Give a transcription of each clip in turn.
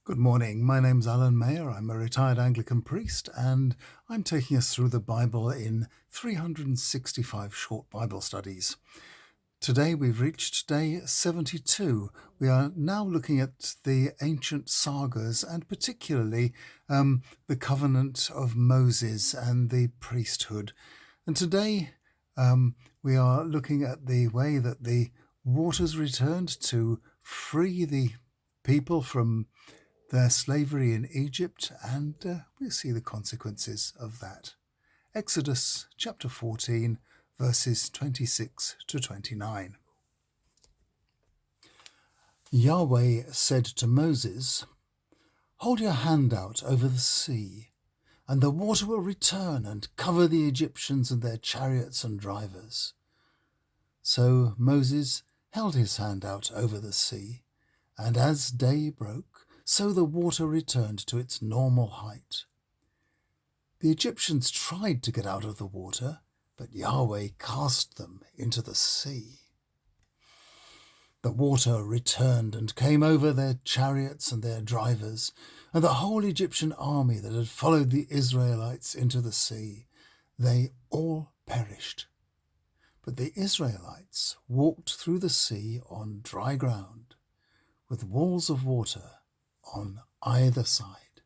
Good morning. My name's Alan Mayer. I'm a retired Anglican priest, and I'm taking us through the Bible in 365 short Bible studies. Today we've reached day 72. We are now looking at the ancient sagas and particularly the covenant of Moses and the priesthood. And today we are looking at the way that the waters returned to free the people from their slavery in Egypt, and we'll see the consequences of that. Exodus chapter 14, verses 26 to 29. Yahweh said to Moses, "Hold your hand out over the sea, and the water will return and cover the Egyptians and their chariots and drivers." So Moses held his hand out over the sea, and as day broke, so the water returned to its normal height. The Egyptians tried to get out of the water, but Yahweh cast them into the sea. The water returned and came over their chariots and their drivers, and the whole Egyptian army that had followed the Israelites into the sea. They all perished. But the Israelites walked through the sea on dry ground, with walls of water on either side.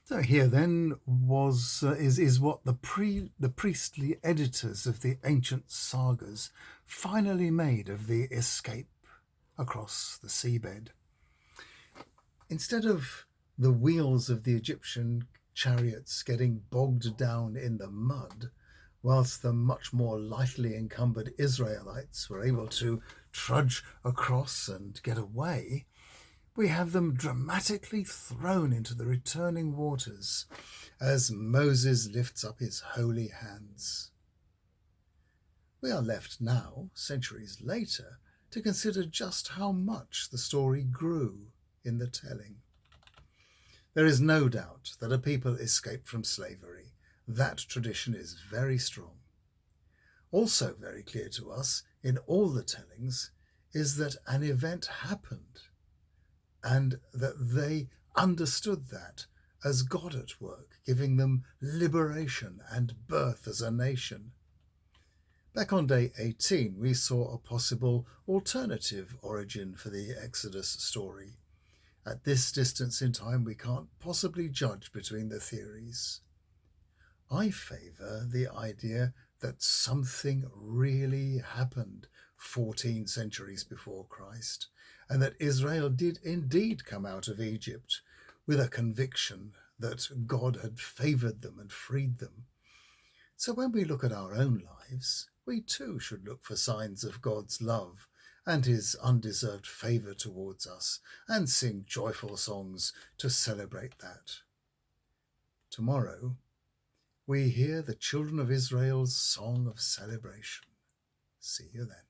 So here then is what the priestly editors of the ancient sagas finally made of the escape across the seabed. Instead of the wheels of the Egyptian chariots getting bogged down in the mud, whilst the much more lightly encumbered Israelites were able to trudge across and get away, we have them dramatically thrown into the returning waters as Moses lifts up his holy hands. We are left now, centuries later, to consider just how much the story grew in the telling. There is no doubt that a people escaped from slavery. That tradition is very strong. Also very clear to us in all the tellings is that an event happened, and that they understood that as God at work, giving them liberation and birth as a nation. Back on day 18, we saw a possible alternative origin for the Exodus story. At this distance in time, we can't possibly judge between the theories. I favour the idea that something really happened 14 centuries before Christ, and that Israel did indeed come out of Egypt with a conviction that God had favoured them and freed them. So when we look at our own lives, we too should look for signs of God's love and his undeserved favour towards us, and sing joyful songs to celebrate that. Tomorrow, we hear the children of Israel's song of celebration. See you then.